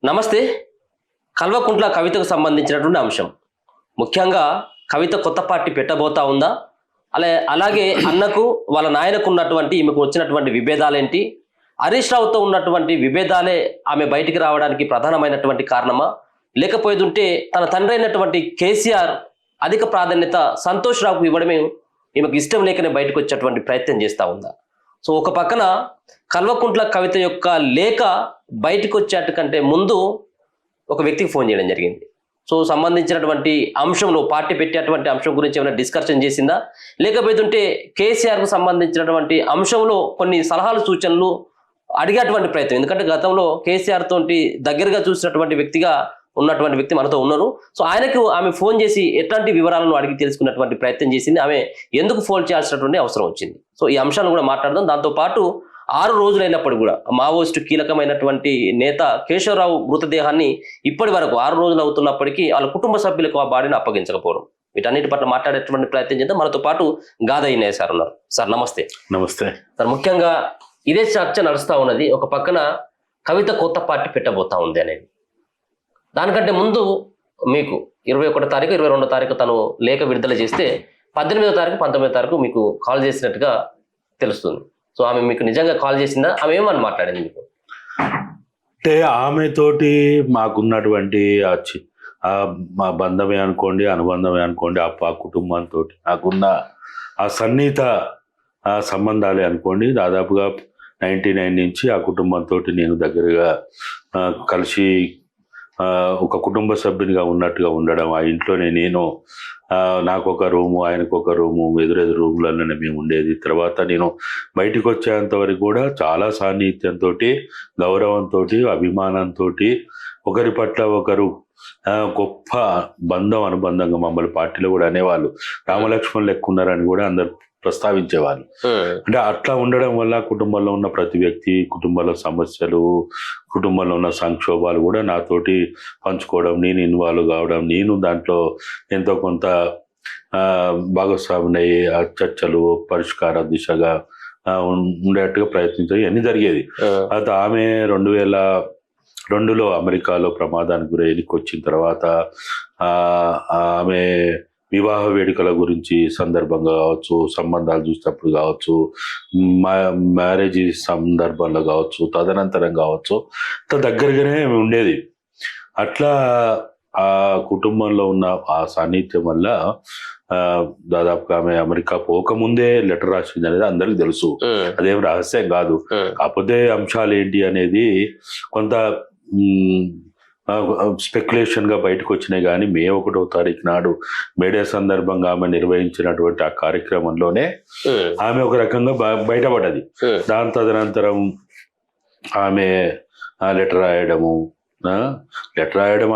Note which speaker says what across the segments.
Speaker 1: నమస్తే. కల్వకుంట్ల కవితకు సంబంధించినటువంటి అంశం. ముఖ్యంగా కవిత కొత్త పార్టీ పెట్టబోతా ఉందా? అలాగే అన్నకు వాళ్ళ నాయనకు ఉన్నటువంటి ఈమెకు వచ్చినటువంటి విభేదాలేంటి? హరీష్ రావుతో ఉన్నటువంటి విభేదాలే ఆమె బయటికి రావడానికి ప్రధానమైనటువంటి కారణమా? లేకపోతుంటే తన తండ్రి అయినటువంటి కేసీఆర్ అధిక ప్రాధాన్యత సంతోష్ రావుకు ఇవ్వడమే ఈమెకు ఇష్టం లేకనే బయటకు వచ్చేటువంటి ప్రయత్నం చేస్తూ ఉందా? సో ఒక పక్కన కల్వకుంట్ల కవిత యొక్క లేఖ బయటకు వచ్చేట కంటే ముందు ఒక వ్యక్తికి ఫోన్ చేయడం జరిగింది. సో సంబంధించినటువంటి అంశంలో పార్టీ పెట్టేటువంటి అంశం గురించి ఏమైనా డిస్కషన్ చేసిందా, లేకపోతుంటే కేసీఆర్కు సంబంధించినటువంటి అంశంలో కొన్ని సలహాలు సూచనలు అడిగేటువంటి ప్రయత్నం. ఎందుకంటే గతంలో కేసీఆర్ తోటి దగ్గరగా చూసినటువంటి వ్యక్తిగా ఉన్నటువంటి వ్యక్తి మనతో ఉన్నారు. సో ఆయనకు ఆమె ఫోన్ చేసి ఎట్లాంటి వివరాలను అడిగి తెలుసుకున్నటువంటి ప్రయత్నం చేసింది. ఆమె ఎందుకు ఫోన్ చేయాల్సినటువంటి అవసరం వచ్చింది. సో ఈ అంశాలను కూడా మాట్లాడదాం. దాంతోపాటు 6 రోజులైనప్పుడు కూడా మావోయిస్టు కీలకమైనటువంటి నేత కేశవరావు మృతదేహాన్ని ఇప్పటి వరకు 6 రోజులు అవుతున్నప్పటికీ వాళ్ళ కుటుంబ సభ్యులకు ఆ బాడీని అప్పగించకపోవడం, వీటన్నిటి పట్ల మాట్లాడేటువంటి ప్రయత్నం చేద్దాం. మనతో పాటు గాదయ్య సార్ ఉన్నారు. సార్ నమస్తే.
Speaker 2: నమస్తే
Speaker 1: సార్. ముఖ్యంగా ఇదే చర్చ నడుస్తూ ఉన్నది. ఒక పక్కన కవిత కొత్త పార్టీ పెట్టబోతా ఉంది అనేది, దానికంటే ముందు మీకు 21వ తారీఖు 22వ తారీఖు తను లేఖ విడుదల చేస్తే 18వ తారీఖు 19వ తారీఖు మీకు కాల్ చేసినట్టుగా తెలుస్తుంది. సో ఆమె మీకు నిజంగా కాల్ చేసిందా? ఆమె ఏమని మాట్లాడింది మీకు?
Speaker 2: అంటే ఆమెతోటి మాకున్నటువంటి మా బంధమే అనుకోండి, అనుబంధమే అనుకోండి, ఆ కుటుంబంతో నాకున్న ఆ సన్నిహిత సంబంధాలే అనుకోండి. దాదాపుగా 99 నుంచి ఆ కుటుంబంతో నేను దగ్గరగా కలిసి ఒక కుటుంబ సభ్యునిగా ఉన్నట్టుగా ఉండడం. ఆ ఇంట్లోనే నేను నాకు ఒక రూము, ఆయనకు ఒక రూము, ఎదురెదురు రూములలోనే మేము ఉండేది. తర్వాత నేను బయటకు వచ్చేంత వరకు కూడా చాలా సాన్నిహిత్యంతో, గౌరవంతో, అభిమానంతో, ఒకరి పట్ల ఒకరు గొప్ప అనుబంధంగా మమ్మల్ని పార్టీలో కూడా అనేవాళ్ళు. రామలక్ష్మణ్ లెక్క ఉన్నారని కూడా అందరు ప్రస్తావించేవాళ్ళు. అంటే అట్లా ఉండడం వల్ల కుటుంబంలో ఉన్న ప్రతి వ్యక్తి, కుటుంబంలో సమస్యలు, కుటుంబంలో ఉన్న సంక్షోభాలు కూడా నాతోటి పంచుకోవడం, నేను ఇన్వాల్వ్ కావడం, నేను దాంట్లో ఎంతో కొంత భాగస్వామిని ఆ చర్చలు పరిష్కార దిశగా ఉండేట్టుగా ప్రయత్నించడం ఇవన్నీ జరిగేది. అయితే ఆమె 2002లో అమెరికాలో ప్రమాదానికి గురై వచ్చిన తర్వాత ఆమె వివాహ వేడుకల గురించి సందర్భంగా కావచ్చు, సంబంధాలు చూసినప్పుడు కావచ్చు, మ్యారేజ్ సందర్భంలో కావచ్చు, తదనంతరం కావచ్చు, దగ్గరగానే ఉండేది. అట్లా ఆ కుటుంబంలో ఉన్న ఆ సాన్నిధ్యం వల్ల దాదాపుగా ఆమె అమెరికా పోకముందే లెటర్ రాసింది అనేది అందరికి తెలుసు. అదేం రహస్యం కాదు. కాకపోతే అంశాలు ఏంటి అనేది కొంత స్పెక్యులేషన్గా బయటకు వచ్చినాయి. కానీ మే 1వ తారీఖు నాడు మేడే సందర్భంగా ఆమె నిర్వహించినటువంటి ఆ కార్యక్రమంలోనే ఆమె ఒక రకంగా బయటపడ్డది. దాని తదనంతరం ఆమె లెటర్ రాయడం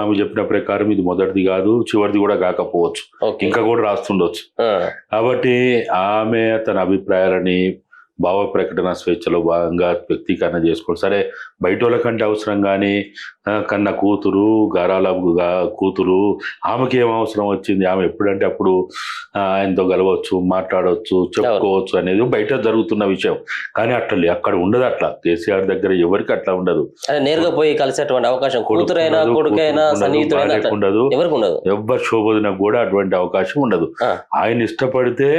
Speaker 2: ఆమె చెప్పిన ప్రకారం ఇది మొదటిది కాదు, చివరిది కూడా కాకపోవచ్చు, ఇంకా కూడా రాస్తుండొచ్చు. కాబట్టి ఆమె తన అభిప్రాయాలని భావ ప్రకటన స్వేచ్ఛలో భాగంగా వ్యక్తీకరణ చేసుకోండి. సరే, బయట వాళ్ళ కంటే అవసరం, కానీ కన్న కూతురు, గారాల కూతురు, ఆమెకి ఏం అవసరం వచ్చింది, ఆమె ఎప్పుడంటే అప్పుడు ఆయనతో కలవచ్చు, మాట్లాడవచ్చు, చెప్పుకోవచ్చు అనేది బయట జరుగుతున్న విషయం. కానీ అక్కడ ఉండదు. అట్లా కేసీఆర్ దగ్గర ఎవరికి అట్లా ఉండదు.
Speaker 1: నేరుగా పోయి కలిసేటువంటి అవకాశం ఉండదు.
Speaker 2: ఎవరి శోభోదనకు కూడా అటువంటి అవకాశం ఉండదు. ఆయన ఇష్టపడితే,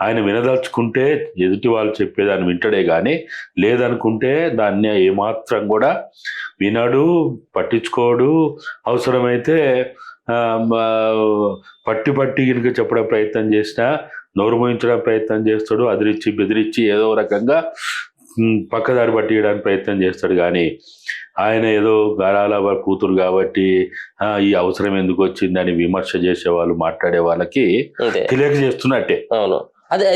Speaker 2: ఆయన వినదలుచుకుంటే ఎదుటి వాళ్ళు చెప్పేదాన్ని వింటడే కానీ, లేదనుకుంటే దాన్ని ఏమాత్రం కూడా వినడు, పట్టించుకోడు. అవసరమైతే పట్టి కనుక చెప్పడం ప్రయత్నం చేసినా నోరు మోయించడం ప్రయత్నం చేస్తాడు. అదిరిచ్చి బెదిరించి ఏదో రకంగా పక్కదారి పట్టియడానికి ప్రయత్నం చేస్తాడు. కానీ ఆయన ఏదో గారాల కూతురు కాబట్టి ఈ అవసరం ఎందుకు వచ్చిందని విమర్శ చేసేవాళ్ళు, మాట్లాడే వాళ్ళకి తెలియక చేస్తున్నట్టే.
Speaker 1: అవును,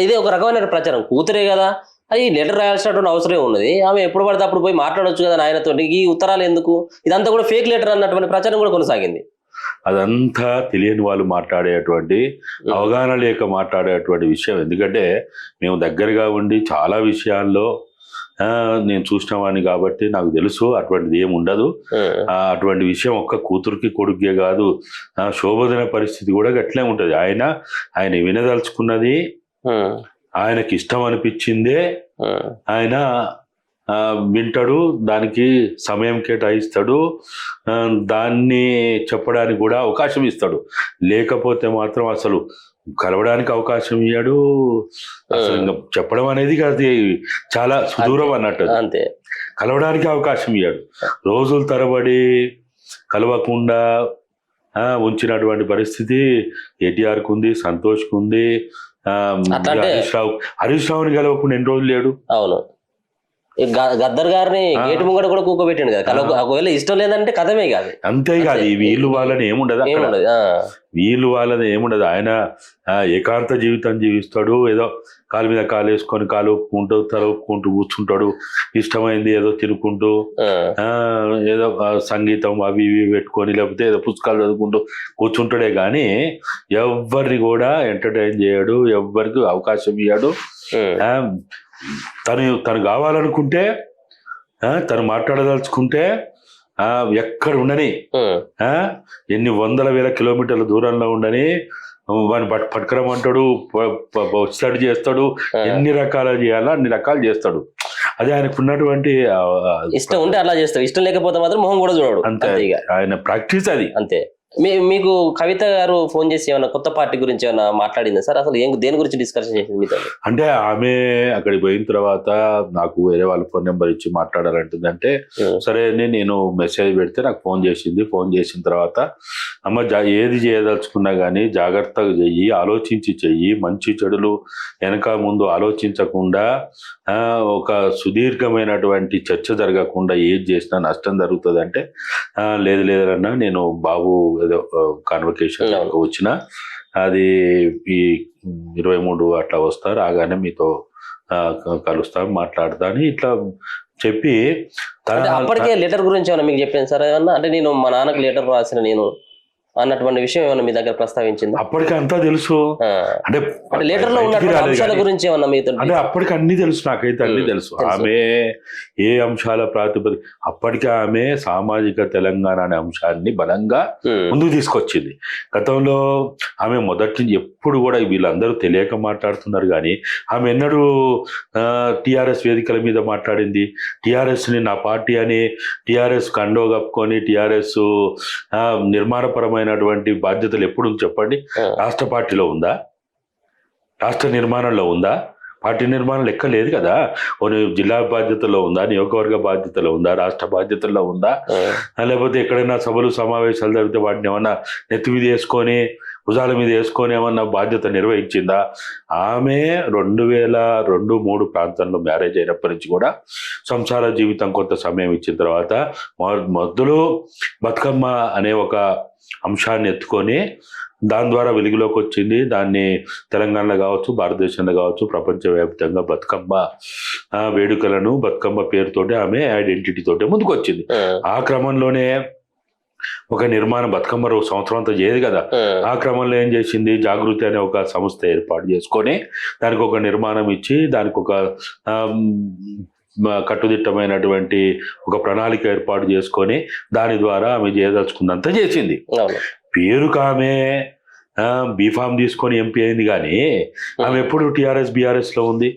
Speaker 1: ఇదే ఒక రకమైన ప్రచారం. కూతురే కదా, అది లెటర్ రాయాల్సినటువంటి అవసరం ఉన్నది. ఆమె ఎప్పుడు పడితే అప్పుడు పోయి మాట్లాడవచ్చు కదా ఆయనతో, ఈ ఉత్తరాలు ఎందుకు, ఇదంతా కూడా ఫేక్ లెటర్ అన్నటువంటి ప్రచారం కూడా కొనసాగింది.
Speaker 2: అదంతా తెలియని వాళ్ళు మాట్లాడేటువంటి, అవగాహన లేక మాట్లాడేటువంటి విషయం. ఎందుకంటే మేము దగ్గరగా ఉండి చాలా విషయాల్లో నేను చూసిన వాడిని కాబట్టి నాకు తెలుసు అటువంటిది ఏమి ఉండదు. అటువంటి విషయం ఒక్క కూతురికి కొడుకే కాదు, శోభోదన పరిస్థితి కూడా గట్లే ఉంటది. ఆయన వినదలుచుకున్నది, ఆయనకి ఇష్టం అనిపించిందే ఆయన వింటాడు, దానికి సమయం కేటాయిస్తాడు, దాన్ని చెప్పడానికి కూడా అవకాశం ఇస్తాడు. లేకపోతే మాత్రం అసలు కలవడానికి అవకాశం ఇయ్యాడు. అసలు ఇంకా చెప్పడం అనేది అది చాలా సుదూరం అన్నట్టు.
Speaker 1: అంతే,
Speaker 2: కలవడానికి అవకాశం ఇయ్యాడు. రోజుల తరబడి కలవకుండా ఉంచినటువంటి పరిస్థితి కేటీఆర్కి ఉంది, సంతోష్కి ఉంది. హరీష్ రావుని కలవకుండా ఎన్ని రోజులు లేడు.
Speaker 1: అవును, గద్దర్ గారిని గేటు ముంగడ కూడా కూకోబెట్టిండు కదా. ఒకవేళ ఇష్టం లేదంటే కథమే కాదు.
Speaker 2: అంతేకాదు, వీళ్ళు వాళ్ళని ఏముండదు, వీళ్ళు వాళ్ళని ఏముండదు. ఆయన ఏకాంత జీవితం జీవిస్తాడు. ఏదో కాలు మీద కాలు వేసుకొని కాలు ఒప్పుకుంటూ తల ఒప్పుకుంటూ కూర్చుంటాడు. ఇష్టమైంది ఏదో తినుకుంటూ ఏదో సంగీతం అవి ఇవి పెట్టుకొని లేకపోతే ఏదో పుస్తకాలు చదువుకుంటూ కూర్చుంటాడే కానీ ఎవరిని కూడా ఎంటర్టైన్ చేయడు, ఎవరికి అవకాశం ఇయ్యాడు. తను కావాలనుకుంటే, తను మాట్లాడదలుచుకుంటే ఎక్కడ ఉండని, ఎన్ని వందల వేల కిలోమీటర్ల దూరంలో ఉండని వాడిని పట్టుకురమంటాడు, స్టడీ చేస్తాడు. ఎన్ని రకాలు చేయాలో అన్ని రకాలు చేస్తాడు. అది ఆయనకు ఉన్నటువంటి
Speaker 1: ఇష్టం ఉంటే అలా చేస్తాడు, ఇష్టం లేకపోతే మాత్రం మొహం కూడా చూడడు.
Speaker 2: అంతే, ఆయన ప్రాక్టీస్ అది.
Speaker 1: అంతే. మీకు కవిత గారు ఫోన్ చేసి ఏమైనా కొత్త పార్టీ గురించి ఏమైనా మాట్లాడిందా సార్? అసలు దేని గురించి డిస్కషన్ చేసింది మీతో?
Speaker 2: అంటే ఆమె అక్కడికి పోయిన తర్వాత నాకు వేరే వాళ్ళ ఫోన్ నెంబర్ ఇచ్చి మాట్లాడాలంటుందంటే సరే నేను మెసేజ్ పెడితే నాకు ఫోన్ చేసింది. ఫోన్ చేసిన తర్వాత అమ్మ ఏది చేయదలుచుకున్నా కానీ జాగ్రత్తగా చెయ్యి, ఆలోచించి చెయ్యి, మంచి చెడులు వెనక ముందు ఆలోచించకుండా ఒక సుదీర్ఘమైనటువంటి చర్చ జరగకుండా ఏది చేసినా నష్టం జరుగుతుంది అంటే లేదన్నా నేను బాబు ఏదో కాన్వకేషన్ వచ్చిన అది ఈ 23 అట్లా వస్తా, రాగానే మీతో కలుస్తా మాట్లాడతా అని ఇట్లా చెప్పి
Speaker 1: అప్పటికే లెటర్ గురించి ఏమన్నా మీకు చెప్పాను సార్ ఏమన్నా? అంటే నేను మా నాన్నకు లెటర్ రాసిన నేను అన్నటువంటి విషయం ఏమన్నా మీ దగ్గర ప్రస్తావించింది?
Speaker 2: అప్పటికి అంతా తెలుసు. అంటే
Speaker 1: లెటర్ లో ఉన్న అంశాల గురించి ఏమన్నా మీతో?
Speaker 2: అంటే అప్పటికి అన్ని తెలుసు, నాకైతే అన్ని తెలుసు. ఆమె ఏ అంశాల ప్రాతిపదిక అప్పటికే ఆమె సామాజిక తెలంగాణ అనే అంశాన్ని బలంగా ముందుకు తీసుకొచ్చింది. గతంలో ఆమె మొదటి నుంచి ఎప్పుడు కూడా వీళ్ళందరూ తెలియక మాట్లాడుతున్నారు కానీ ఆమె ఎన్నడూ టిఆర్ఎస్ వేదికల మీద మాట్లాడింది. టిఆర్ఎస్ ని నా పార్టీ అని టిఆర్ఎస్ కండో కప్పుకొని టిఆర్ఎస్ నిర్మాణపరమైన బాధ్యతలు ఎప్పుడు చెప్పండి? రాష్ట్ర పార్టీలో ఉందా? రాష్ట్ర నిర్మాణంలో ఉందా? పార్టీ నిర్మాణం లెక్క లేదు కదా. జిల్లా బాధ్యతలో ఉందా? నియోజకవర్గ బాధ్యతలో ఉందా? రాష్ట్ర బాధ్యతల్లో ఉందా? లేకపోతే ఎక్కడైనా సభలు సమావేశాలు జరిగితే వాటిని ఏమన్నా నెత్తి మీద వేసుకొని భుజాల మీద వేసుకొని ఏమన్నా బాధ్యత నిర్వహించిందా? ఆమె 2002-03 ప్రాంతంలో మ్యారేజ్ అయినప్పటి నుంచి కూడా సంసార జీవితం కొంత సమయం ఇచ్చిన తర్వాత మొదలు బతుకమ్మ అనే ఒక అంశాన్ని ఎత్తుకొని దాని ద్వారా వెలుగులోకి వచ్చింది. దాన్ని తెలంగాణలో కావచ్చు, భారతదేశంలో కావచ్చు, ప్రపంచవ్యాప్తంగా బతుకమ్మ వేడుకలను బతుకమ్మ పేరుతోటి ఆమె ఐడెంటిటీ తోటి ముందుకు వచ్చింది. ఆ క్రమంలోనే ఒక నిర్మాణం బతుకమ్మ రోజు సంవత్సరం అంతా చేయదు కదా. ఆ క్రమంలో ఏం చేసింది, జాగృతి అనే ఒక సంస్థ ఏర్పాటు చేసుకొని దానికి ఒక నిర్మాణం ఇచ్చి దానికి ఒక కట్టుదిట్టమైనటువంటి ఒక ప్రణాళిక ఏర్పాటు చేసుకొని దాని ద్వారా ఆమె చేయదలుచుకున్నంత చేసింది. పేరుకు ఆమె బీఫామ్ తీసుకొని ఎంపీ అయింది కానీ ఆమె ఎప్పుడు టిఆర్ఎస్ బిఆర్ఎస్ లో ఉంది?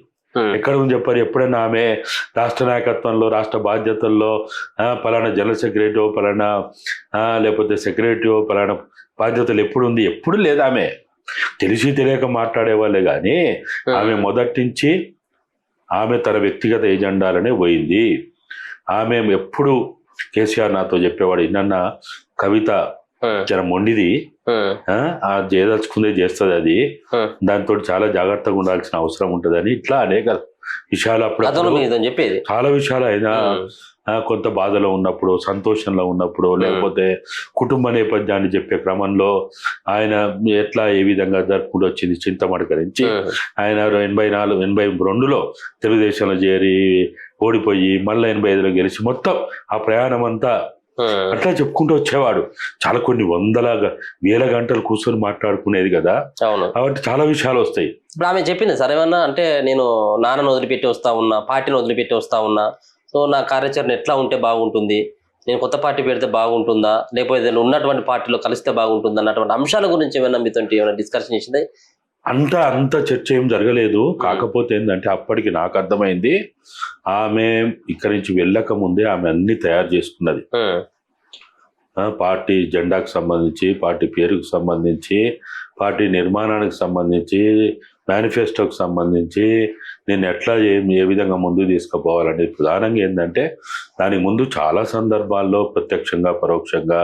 Speaker 2: ఎక్కడ ఉంది చెప్పారు? ఎప్పుడైనా ఆమె రాష్ట్ర నాయకత్వంలో రాష్ట్ర బాధ్యతల్లో పలానా జనరల్ సెక్రటరీ పలానా లేకపోతే సెక్రటరీ పలానా బాధ్యతలు ఎప్పుడు ఉంది? ఎప్పుడు లేదు. ఆమె తెలిసి తెలియక మాట్లాడే వాళ్ళే కానీ ఆమె మొదటి నుంచి ఆమె తన వ్యక్తిగత ఎజెండాలనే పోయింది. ఆమె ఎప్పుడు కేసీఆర్ నాతో చెప్పేవాడు, ఇన్న కవిత జర మొండిది, చేయదలుచుకుందే చేస్తుంది, అది దాంతో చాలా జాగ్రత్తగా ఉండాల్సిన అవసరం ఉంటుందని ఇట్లా అనేక విషయాలు అప్పుడు
Speaker 1: చెప్పేది.
Speaker 2: చాలా విషయాలు అయినా కొంత బాధలో ఉన్నప్పుడు, సంతోషంలో ఉన్నప్పుడు, లేకపోతే కుటుంబ నేపథ్యాన్ని చెప్పే క్రమంలో ఆయన ఎట్లా ఏ విధంగా జరుపుకుంటూ వచ్చింది చింతమడక నుంచి ఆయన 82లో తెలుగుదేశంలో చేరి ఓడిపోయి మళ్ళీ 85లో గెలిచి మొత్తం ఆ ప్రయాణం అంతా అట్లా చెప్పుకుంటూ వచ్చేవాడు. చాలా కొన్ని వేల గంటలు కూర్చొని మాట్లాడుకునేది కదా. కాబట్టి చాలా విషయాలు వస్తాయి.
Speaker 1: ఇప్పుడు ఆమె చెప్పింది సరే ఏమన్నా అంటే నేను నాన్నను వదిలిపెట్టి వస్తా ఉన్నా, పార్టీని వదిలిపెట్టి వస్తా ఉన్నా, సో నా కార్యాచరణ ఎట్లా ఉంటే బాగుంటుంది, నేను కొత్త పార్టీ పెడితే బాగుంటుందా, లేకపోతే ఉన్నటువంటి పార్టీలో కలిస్తే బాగుంటుందా అన్నటువంటి అంశాల గురించి ఏమైనా మీతో ఏమైనా డిస్కషన్ చేసింది?
Speaker 2: అంత చర్చ ఏం జరగలేదు. కాకపోతే ఏంటంటే అప్పటికి నాకు అర్థమైంది, ఆమె ఇక్కడి నుంచి వెళ్ళక ముందే ఆమె అన్ని తయారు చేసుకున్నది. పార్టీ జెండాకు సంబంధించి, పార్టీ పేరుకు సంబంధించి, పార్టీ నిర్మాణానికి సంబంధించి, మేనిఫెస్టోకి సంబంధించి నేను ఎట్లా ఏ విధంగా ముందుకు తీసుకుపోవాలని ప్రధానంగా ఏంటంటే దానికి ముందు చాలా సందర్భాల్లో ప్రత్యక్షంగా పరోక్షంగా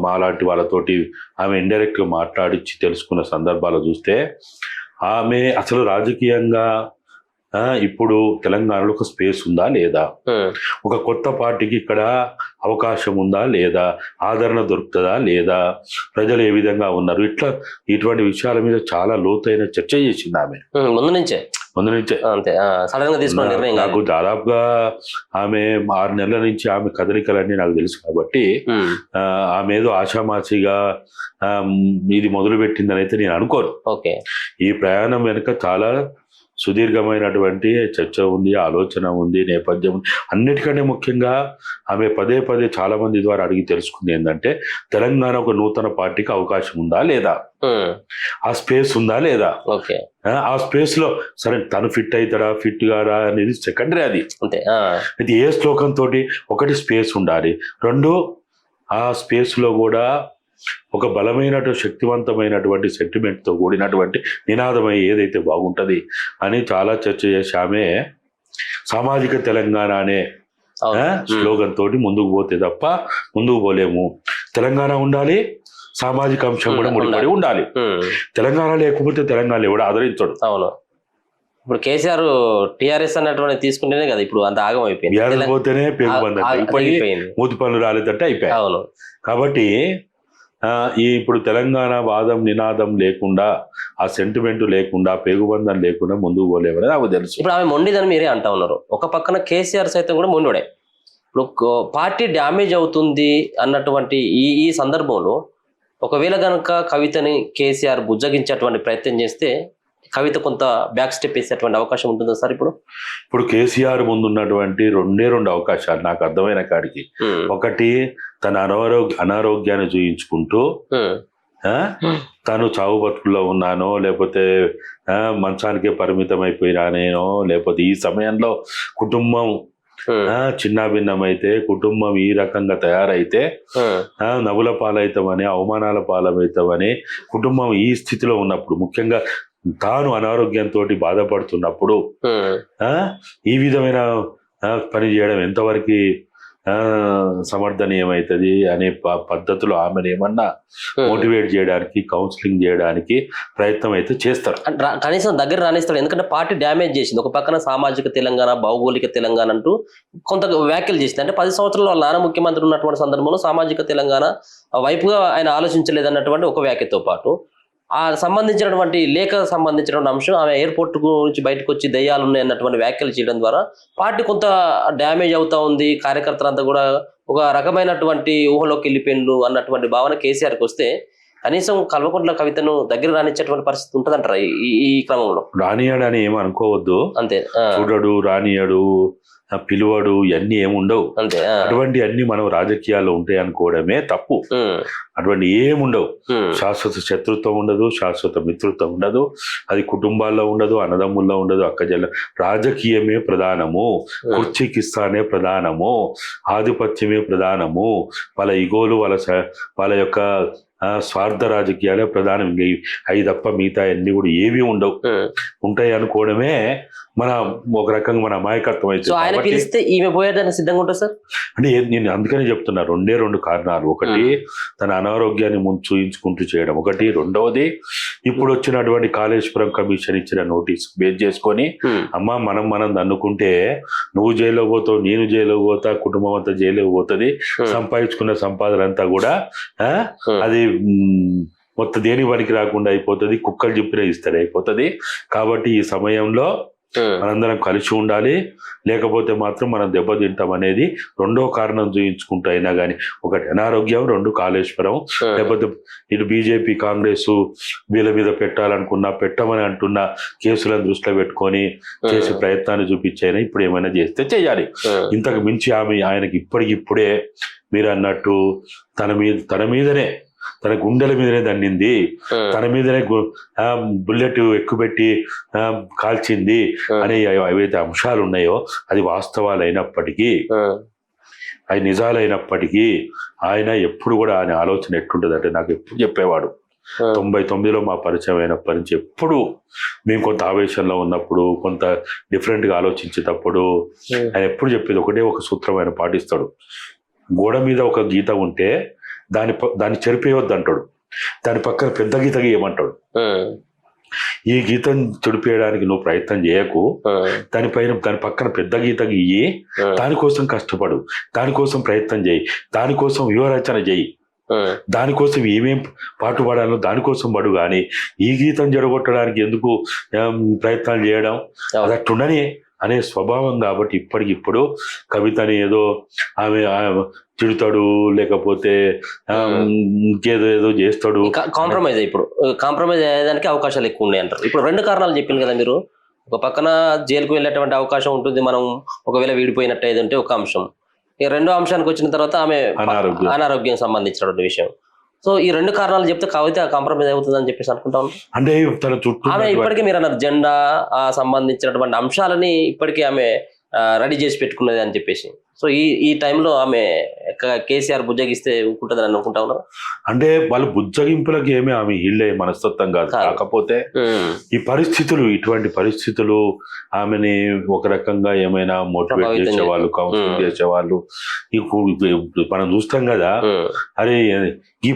Speaker 2: మాలాంటి వాళ్ళతోటి ఆమె ఇండైరెక్ట్గా మాట్లాడించి తెలుసుకున్న సందర్భాలు చూస్తే ఆమె అసలు రాజకీయంగా ఇప్పుడు తెలంగాణలో ఒక స్పేస్ ఉందా లేదా, ఒక కొత్త పార్టీకి ఇక్కడ అవకాశం ఉందా లేదా, ఆదరణ దొరుకుతుందా లేదా, ప్రజలు ఏ విధంగా ఉన్నారు, ఇటువంటి విషయాల మీద చాలా లోతైన చర్చ చేసింది ఆమె
Speaker 1: ముందు నుంచే. అంతే, సడన్ గా తీసుకున్న నిర్ణయం కాదు.
Speaker 2: నాకు దాదాపుగా ఆమె 6 నెలల నుంచి ఆమె కదలికలన్నీ నాకు తెలుసు కాబట్టి ఆమె ఏదో ఆషామాషిగా ఇది మొదలు పెట్టిందని అయితే నేను అనుకోను.
Speaker 1: ఓకే,
Speaker 2: ఈ ప్రయాణం వెనుక చాలా సుదీర్ఘమైనటువంటి చర్చ ఉంది, ఆలోచన ఉంది, నేపథ్యం ఉంది. అన్నిటికంటే ముఖ్యంగా ఆమె పదే చాలా మంది ద్వారా అడిగి తెలుసుకుంది ఏంటంటే తెలంగాణ ఒక నూతన పార్టీకి అవకాశం ఉందా లేదా, ఆ స్పేస్ ఉందా లేదా. ఆ స్పేస్ లో సరే తను ఫిట్ అవుతాడా ఫిట్ కాదా అనేది సెకండరీ. అది అయితే ఏ శ్లోకంతో ఒకటి స్పేస్ ఉండాలి, 2 ఆ స్పేస్ లో కూడా ఒక బలమైనటువంటి శక్తివంతమైనటువంటి సెంటిమెంట్తో కూడినటువంటి నినాదమై ఏదైతే బాగుంటది అని చాలా చర్చ చేసి ఆమె సామాజిక తెలంగాణ అనే స్లోగన్ తోటి ముందుకు పోతే తప్ప ముందుకు పోలేము. తెలంగాణ ఉండాలి, సామాజిక అంశం కూడా ముడిపడి ఉండాలి. తెలంగాణ లేకపోతే తెలంగాణ ఎవడు ఆదరించడు.
Speaker 1: అవును, ఇప్పుడు కేసీఆర్ టీఆర్ఎస్ అన్నటువంటి తీసుకుంటేనే కదా ఇప్పుడు అంత ఆగం అయిపోయింది.
Speaker 2: పోతేనే పేగుబంది అయిపోయి మూతి పనులు రాలేదంటే అయిపోయాయి.
Speaker 1: అవును,
Speaker 2: కాబట్టి ఇప్పుడు తెలంగాణ వాదం నినాదం లేకుండా, ఆ సెంటిమెంట్ లేకుండా, పేగుబంధం లేకుండా ముందుకు పోలేమని నాకు తెలుసు.
Speaker 1: ఇప్పుడు ఆమె మొండిదని మీరే అంటా ఉన్నారు. ఒక పక్కన కేసీఆర్ సైతం కూడా మొండోడే. ఇప్పుడు పార్టీ డ్యామేజ్ అవుతుంది అన్నటువంటి ఈ సందర్భంలో ఒకవేళ కనుక కవితని కేసీఆర్ బుజ్జగించేటువంటి ప్రయత్నం చేస్తే కవిత కొంత బ్యాక్ స్టెప్ వేసేటువంటి అవకాశం ఉంటుందా సార్? ఇప్పుడు
Speaker 2: కేసీఆర్ ముందున్నటువంటి 2 అవకాశాలు నాకు అర్థమైన కాడికి, ఒకటి తన అనారోగ్యాన్ని చూయించుకుంటూ తను చావు బతుకుల్లో ఉన్నానో, లేకపోతే మంచానికే పరిమితం అయిపోయినానేనో, లేకపోతే ఈ సమయంలో కుటుంబం చిన్నాభిన్నమైతే, కుటుంబం ఈ రకంగా తయారైతే నవ్వుల పాలవుతామని, అవమానాల పాలవుతామని, కుటుంబం ఈ స్థితిలో ఉన్నప్పుడు, ముఖ్యంగా తాను అనారోగ్యంతో బాధపడుతున్నప్పుడు ఈ విధమైన పని చేయడం ఎంతవరకు సమర్థనీయమవుతుంది అనే పద్ధతిలో ఆమెను ఏమన్నా మోటివేట్ చేయడానికి, కౌన్సిలింగ్ చేయడానికి ప్రయత్నం అయితే చేస్తారు.
Speaker 1: కనీసం దగ్గర రాణిస్తాడు. ఎందుకంటే పార్టీ డ్యామేజ్ చేసింది. ఒక పక్కన సామాజిక తెలంగాణ, భౌగోళిక తెలంగాణ అంటూ కొంత వ్యాఖ్యలు చేసింది. అంటే 10 సంవత్సరాలు వాళ్ళ నాన్న ముఖ్యమంత్రి ఉన్నటువంటి సందర్భంలో సామాజిక తెలంగాణ వైపుగా ఆయన ఆలోచించలేదన్నటువంటి ఒక వ్యాఖ్యతో పాటు ఆ సంబంధించినటువంటి లేఖ సంబంధించినటువంటి అంశం, ఆమె ఎయిర్పోర్ట్ గురించి బయటకు వచ్చి దయ్యాలు ఉన్నాయి అన్నటువంటి వ్యాఖ్యలు చేయడం ద్వారా పార్టీ కొంత డ్యామేజ్ అవుతా ఉంది, కార్యకర్తలంతా కూడా ఒక రకమైనటువంటి ఊహలోకి వెళ్ళిపోయిండు అన్నటువంటి భావన కేసీఆర్కి వస్తే కనీసం కల్వకుంట్ల కవితను దగ్గర రానిచ్చేటువంటి పరిస్థితి ఉంటుందంటారా ఈ క్రమంలో?
Speaker 2: రానియాడని ఏమో అనుకోవద్దు.
Speaker 1: అంతే,
Speaker 2: చూడడు, రానియాడు, పిలువడు, ఇవన్నీ ఏముండవు.
Speaker 1: అంతే,
Speaker 2: అటువంటి అన్ని మనం రాజకీయాల్లో ఉంటాయి అనుకోవడమే తప్పు. అటువంటి ఏముండవు. శాశ్వత శత్రుత్వం ఉండదు, శాశ్వత మిత్రుత్వం ఉండదు. అది కుటుంబాల్లో ఉండదు, అన్నదమ్ముల్లో ఉండదు, అక్కజల్ల. రాజకీయమే ప్రధానము, కుర్చీకిస్తానే ప్రధానము, ఆధిపత్యమే ప్రధానము. వాళ్ళ ఇగోలు, వాళ్ళ యొక్క స్వార్థ రాజకీయాలే ప్రధానం. అవి తప్ప మిగతా అన్ని కూడా ఏవి ఉండవు. ఉంటాయి అనుకోవడమే మన ఒక రకంగా మన అమాయకత్వం అయితే.
Speaker 1: ఆయన పిలిస్తే ఈమె పోయేదానికి సిద్ధంగా ఉంటుంది సార్.
Speaker 2: అంటే నేను అందుకనే చెప్తున్నా, 2 కారణాలు. ఒకటి తన అనారోగ్యాన్ని ముందు చూయించుకుంటూ చేయడం ఒకటి, రెండవది ఇప్పుడు వచ్చినటువంటి కాళేశ్వరం కమిషన్ ఇచ్చిన నోటీస్ బేస్ చేసుకొని అమ్మా మనం దన్నుకుంటే నువ్వు జైల్లో పోతావు, నేను జైల్లో పోతా, కుటుంబం అంతా జైల్లో పోతుంది, సంపాదించుకున్న సంపాదన అంతా కూడా అది మొత్తం దేని పనికి రాకుండా అయిపోతుంది, కుక్కలు చెప్పిన ఇస్తారు అయిపోతుంది. కాబట్టి ఈ సమయంలో మనందరం కలిసి ఉండాలి, లేకపోతే మాత్రం మనం దెబ్బతింటాం అనేది 2వ కారణం చూయించుకుంటూ అయినా కానీ, ఒకటి అనారోగ్యం, 2 కాళేశ్వరం. లేకపోతే ఇటు బీజేపీ, కాంగ్రెస్ వీళ్ళ మీద పెట్టమని అంటున్న కేసులను దృష్టిలో పెట్టుకొని చేసే ప్రయత్నాన్ని చూపించైనా ఇప్పుడు ఏమైనా చేస్తే చేయాలి. ఇంతకు మించి ఆయనకి ఇప్పటికిప్పుడే మీరు అన్నట్టు తన మీదనే తన గుండెల మీదనే దండింది, తన మీదనే బుల్లెట్ ఎక్కుపెట్టి కాల్చింది అనే ఏవైతే అంశాలు ఉన్నాయో అది వాస్తవాలు అయినప్పటికీ, అది నిజాలైనప్పటికీ ఆయన ఎప్పుడు కూడా ఆయన ఆలోచన ఎట్లుంటుంది అంటే నాకు ఎప్పుడు చెప్పేవాడు 99లో మా పరిచయం అయినప్పటి నుంచి ఎప్పుడు మేము కొంత ఆవేశంలో ఉన్నప్పుడు, కొంత డిఫరెంట్గా ఆలోచించేటప్పుడు ఆయన ఎప్పుడు చెప్పేది ఒకటే ఒక సూత్రం ఆయన పాటిస్తాడు. గోడ మీద ఒక గీత ఉంటే దాన్ని చెరిపేయొద్దు అంటాడు, దాని పక్కన పెద్ద గీత గీయమంటాడు. ఈ గీతను చెడిపేయడానికి నువ్వు ప్రయత్నం చేయకు, దాని పక్కన పెద్ద గీత గీయి, దానికోసం కష్టపడు, దానికోసం ప్రయత్నం చేయి, దానికోసం వ్యూహరచన చేయి, దానికోసం ఏమేం పాటుపడాలో దానికోసం పడు, కానీ ఈ గీతం జడగొట్టడానికి ఎందుకు ప్రయత్నాలు చేయడం, అది అట్టుండని అనే స్వభావం. కాబట్టి ఇప్పటికిప్పుడు కవితని ఏదో ఆమె తిడతాడు, లేకపోతే ఇంకేదో చేస్తాడు,
Speaker 1: కాంప్రమైజ్ ఇప్పుడు కాంప్రమైజ్ అయ్యేదానికి అవకాశాలు ఎక్కువ ఉన్నాయి అంటారు. ఇప్పుడు 2 కారణాలు చెప్పింది కదా మీరు. ఒక పక్కన జైలుకు వెళ్ళేటువంటి అవకాశం ఉంటుంది, మనం ఒకవేళ వీడిపోయినట్టు ఉంటే ఒక అంశం. ఈ 2వ అంశానికి వచ్చిన తర్వాత ఆమె అనారోగ్యం సంబంధించినటువంటి విషయం. సో ఈ 2 కారణాలు చెప్తే కవిత కాంప్రమైజ్ అవుతుందని చెప్పేసి అనుకుంటా ఉన్నాను.
Speaker 2: అంటే తన చుట్టూ
Speaker 1: ఆమె ఇప్పటికీ మీరు అన్నారు జెండా సంబంధించినటువంటి అంశాలని ఇప్పటికీ ఆమె రెడీ చేసి పెట్టుకున్నది అని చెప్పేసి. సో ఈ టైంలో ఆమె కేసీఆర్ బుజ్జగిస్తే ఊరుకుంటుందని అనుకుంటా ఉన్నారు.
Speaker 2: అంటే వాళ్ళు బుజ్జగింపులకి ఏమీ ఆమె ఇల్లే మనస్తత్వం కాదు. కాకపోతే ఈ పరిస్థితులు, ఇటువంటి పరిస్థితులు ఆమెని ఒక రకంగా ఏమైనా మోటివేట్ చేసేవాళ్ళు, కౌన్సిలింగ్ చేసేవాళ్ళు మనం చూస్తాం కదా. అరే ఈ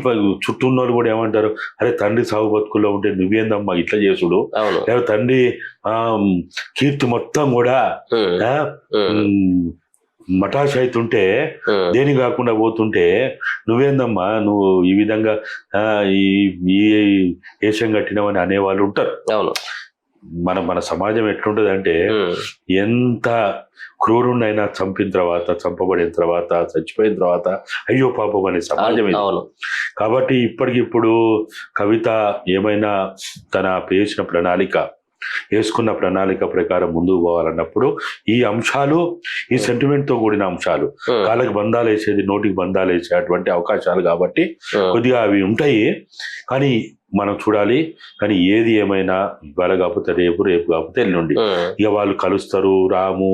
Speaker 2: చుట్టూ ఉన్న వాళ్ళు కూడా ఏమంటారు, అరే తండ్రి సాగు బతుకుల్లో ఉంటే నువ్వేందమ్మా ఇట్లా చేసుడు, లేదా తండ్రి కీర్తి మొత్తం కూడా మటాష్ అవుతుంటే, దేని కాకుండా పోతుంటే నువ్వేందమ్మా నువ్వు ఈ విధంగా ఈ వేషం కట్టినవని అనేవాళ్ళు ఉంటారు. మన సమాజం ఎట్లుంటది అంటే, ఎంత క్రూరుణ్ణైనా చంపబడిన తర్వాత చచ్చిపోయిన తర్వాత అయ్యో పాపం అనే సమాజం ఇది. కాబట్టి ఇప్పటికిప్పుడు కవిత ఏమైనా తన వేసుకున్న ప్రణాళిక ప్రకారం ముందుకు పోవాలన్నప్పుడు ఈ అంశాలు, ఈ సెంటిమెంట్ తో కూడిన అంశాలు, కాళ్ళకి బంధాలు వేసేది, నోటికి బంధాలు వేసే అటువంటి అవకాశాలు కాబట్టి కొద్దిగా అవి ఉంటాయి. కానీ మనం చూడాలి. కానీ ఏది ఏమైనా ఇవాళ కాకపోతే రేపు కాకపోతే ఎల్లుండి ఇక వాళ్ళు కలుస్తారు. రాము,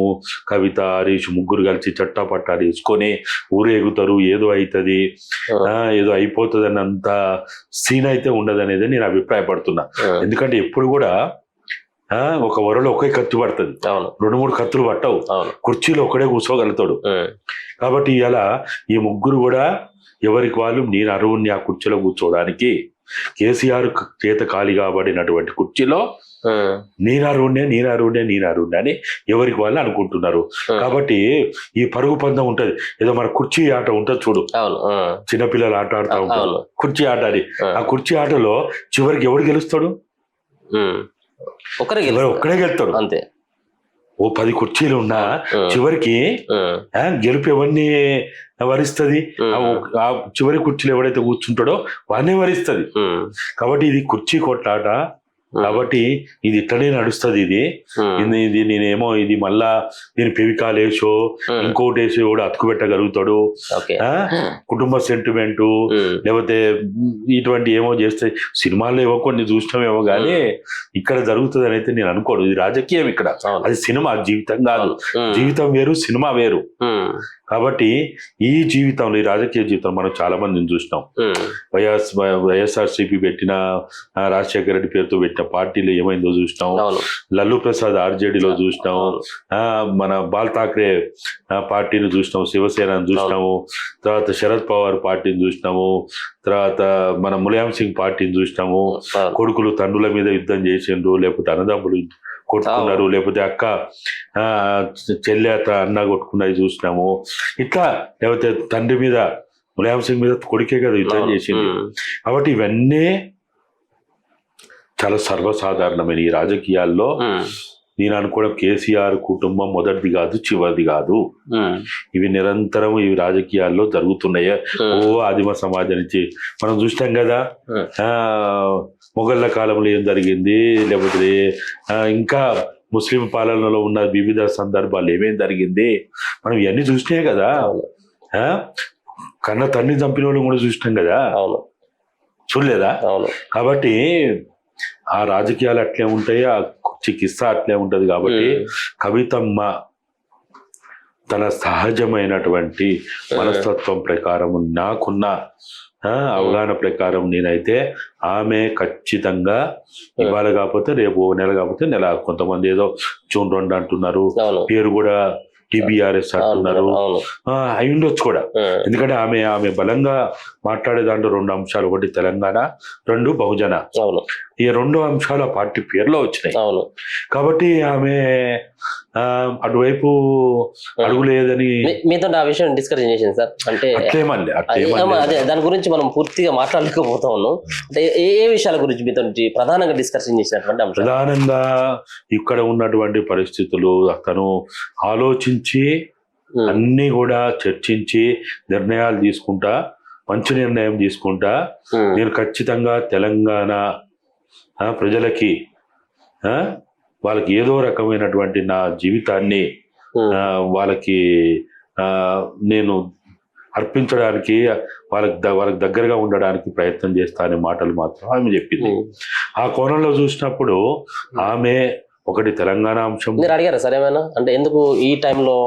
Speaker 2: కవిత, హరీష్ ముగ్గురు కలిసి చట్టాపట్టాలు వేసుకొని ఊరేగుతారు. ఏదో అవుతుంది, ఏదో అయిపోతుంది అన్నంత సీన్ అయితే ఉండదు అనేది నేను అభిప్రాయపడుతున్నా. ఎందుకంటే ఎప్పుడు కూడా ఒక వరలో ఒకే కత్తి పడుతుంది, 2-3 కత్తులు పట్టవు. కుర్చీలో ఒకడే కూర్చోగలుగుతాడు. కాబట్టి ఇలా ఈ ముగ్గురు కూడా ఎవరికి వాళ్ళు నేను అరువుని ఆ కుర్చీలో కూర్చోవడానికి, కేసీఆర్ చేత ఖాళీ కాబడినటువంటి కుర్చీలో నేనారుణ్ణే అని ఎవరికి వాళ్ళు అనుకుంటున్నారు. కాబట్టి ఈ పరుగు పందం ఉంటది. ఏదో మన కుర్చీ ఆట ఉంటది చూడు, చిన్నపిల్లలు ఆట ఆడుతూ ఉంటారు కుర్చీ ఆట అని. ఆ కుర్చీ ఆటలో చివరికి ఎవరు గెలుస్తాడు? ఒక్కడే గెలుతాడు అంతే. ఓ 10 కుర్చీలు ఉన్నా చివరికి గెలుపు ఎవరిని వరిస్తుంది? ఆ చివరి కుర్చీలు ఎవడైతే కూర్చుంటాడో వాడినే వరిస్తుంది. కాబట్టి ఇది కుర్చీ కొట్లాట. కాబట్టి ఇది ఇట్లనే నడుస్తుంది. ఇది నేనేమో ఇది మళ్ళా దీని పెవికాలు వేసో ఇంకోటి వేసి కూడా అతుకు పెట్టగలుగుతాడు. కుటుంబ సెంటిమెంటు లేకపోతే ఇటువంటి ఏమో చేస్తే సినిమాల్లో ఏవో కొన్ని చూసినామేమో కానీ ఇక్కడ జరుగుతుంది అని అయితే నేను అనుకోను. ఇది రాజకీయం ఇక్కడ, అది సినిమా, జీవితం కాదు. జీవితం వేరు, సినిమా వేరు. కాబట్టి ఈ జీవితంలో, ఈ రాజకీయ జీవితం మనం చాలా మందిని చూసినాం. వైఎస్ఆర్సీపీ పెట్టిన, రాజశేఖర రెడ్డి పేరుతో పెట్టిన పార్టీలు ఏమైందో చూసినాం. లల్లు ప్రసాద్ ఆర్జేడీలో చూసినాం. మన బాల్ ఠాక్రే పార్టీని చూసినాం, శివసేనని చూసినాము. తర్వాత శరద్ పవార్ పార్టీని చూసినాము. తర్వాత మన ములాయం సింగ్ పార్టీని చూసినాము. కొడుకులు తండ్రుల మీద యుద్ధం చేసిండ్రు, లేకపోతే అన్నదమ్ములు కొట్టుకున్నారు, లేకపోతే అక్క చెల్లె అన్న కొట్టుకున్నది చూసినాము. ఇట్లా లేకపోతే తండ్రి మీద, ములాయం సింగ్ మీద కొడుకే కదా యుద్ధం చేసింది. కాబట్టి ఇవన్నీ చాలా సర్వసాధారణమైన ఈ రాజకీయాల్లో. నేను అనుకోవడం కేసీఆర్ కుటుంబం మొదటిది కాదు, చివరిది కాదు. ఇవి నిరంతరం ఇవి రాజకీయాల్లో జరుగుతున్నాయి. ఆదిమ సమాజం నుంచి మనం చూస్తాం కదా, మొఘళ్ళ కాలంలో ఏం జరిగింది, లేకపోతే ఇంకా ముస్లిం పాలనలో ఉన్న వివిధ సందర్భాలు ఏమేం జరిగింది మనం ఇవన్నీ చూసినాయి కదా. కన్న తండ్రి చంపిన వాళ్ళు కూడా చూసినాం కదా. చూడలేదా?
Speaker 1: అవును.
Speaker 2: కాబట్టి ఆ రాజకీయాలు అట్లే ఉంటాయి, ఆ చికిత్స అట్లే ఉంటది. కాబట్టి కవితమ్మ తన సహజమైనటువంటి మనస్తత్వం ప్రకారం నాకున్న అవగాహన ప్రకారం నేనైతే ఆమె ఖచ్చితంగా ఇవాళ కాకపోతే రేపు నెల కాకపోతే నెల, కొంతమంది ఏదో జూన్ 2 అంటున్నారు, పేరు కూడా టీబీఆర్ఎస్ అంటున్నారు, అయి ఉండొచ్చు కూడా. ఎందుకంటే ఆమె బలంగా మాట్లాడే దాంట్లో 2 అంశాలు, ఒకటి తెలంగాణ, 2 బహుజన. ఈ 2 అంశాలు ఆ పార్టీ పేరులో వచ్చినాయి. కాబట్టి ఆమె అటువైపు అడుగులేదని
Speaker 1: మీతో ఆ విషయం డిస్కషన్ చేసింది సార్. అంటే అదే దాని గురించి మనం పూర్తిగా మాట్లాడలేకపోతా ఉన్నాం. అంటే ఏ విషయాల గురించి మీతో ప్రధానంగా డిస్కషన్ చేసినటువంటి అంశం?
Speaker 2: ప్రధానంగా ఇక్కడ ఉన్నటువంటి పరిస్థితులు తను ఆలోచించి అన్ని కూడా చర్చించి నిర్ణయాలు తీసుకుంటా, మంచి నిర్ణయం తీసుకుంటా, నేను ఖచ్చితంగా తెలంగాణ ప్రజలకి వాళ్ళకి ఏదో రకమైనటువంటి నా జీవితాన్ని వాళ్ళకి నేను అర్పించడానికి, వాళ్ళకి దగ్గరగా ఉండడానికి ప్రయత్నం చేస్తా అనే మాటలు మాత్రం ఆమె చెప్పింది. ఆ కోణంలో చూసినప్పుడు ఆమె ఒకటి తెలంగాణ అంశం.
Speaker 1: మీరు అడిగారా సరే ఏమైనా, అంటే ఎందుకు ఈ టైంలో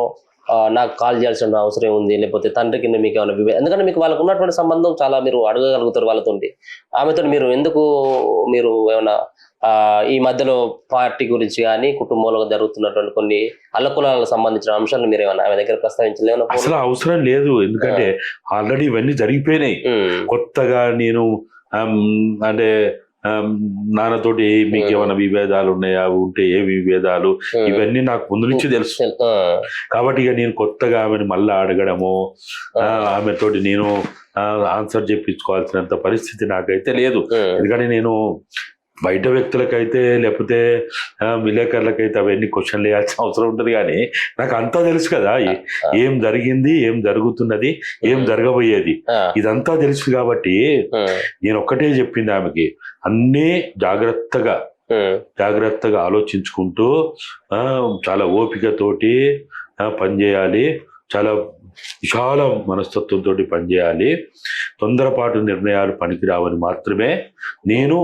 Speaker 1: నాకు కాల్ చేయాల్సిన అవసరం ఉంది, లేకపోతే తండ్రి కింద మీకు ఏమైనా ఎందుకంటే మీకు వాళ్ళకు ఉన్నటువంటి సంబంధం చాలా మీరు అడగగలుగుతారు వాళ్ళతో, ఆమెతో మీరు ఎందుకు మీరు ఏమైనా ఈ మధ్యలో పార్టీ గురించి కానీ కుటుంబంలో జరుగుతున్నటువంటి కొన్ని అల్లకులాలకు సంబంధించిన అంశాలను మీరు ఏమైనా ఆమె దగ్గర ప్రస్తావించలేమన్నా?
Speaker 2: అసలు అవసరం లేదు, ఎందుకంటే ఆల్రెడీ ఇవన్నీ జరిగిపోయినాయి. కొత్తగా నేను అంటే నాన్నతోటి మీకు ఏమైనా విభేదాలు ఉన్నాయా, ఉంటే ఏ విభేదాలు, ఇవన్నీ నాకు ముందు నుంచి తెలుసు. కాబట్టి ఇక నేను కొత్తగా ఆమెను మళ్ళా అడగడము, ఆమెతోటి నేను ఆన్సర్ చెప్పించుకోవాల్సినంత పరిస్థితి నాకైతే లేదు. ఎందుకంటే నేను బయట వ్యక్తులకైతే లేకపోతే విలేకరులకైతే అవన్నీ క్వశ్చన్లు వేయాల్సిన అవసరం ఉంటుంది. కానీ నాకు అంతా తెలుసు కదా, ఏం జరిగింది, ఏం జరుగుతున్నది, ఏం జరగబోయేది, ఇదంతా తెలుసు. కాబట్టి నేను ఒక్కటే చెప్పింది ఆమెకి, అన్నీ జాగ్రత్తగా ఆలోచించుకుంటూ చాలా ఓపికతోటి పనిచేయాలి, చాలా విశాల మనస్తత్వంతో పనిచేయాలి, తొందరపాటు నిర్ణయాలు పనికిరావని మాత్రమే నేను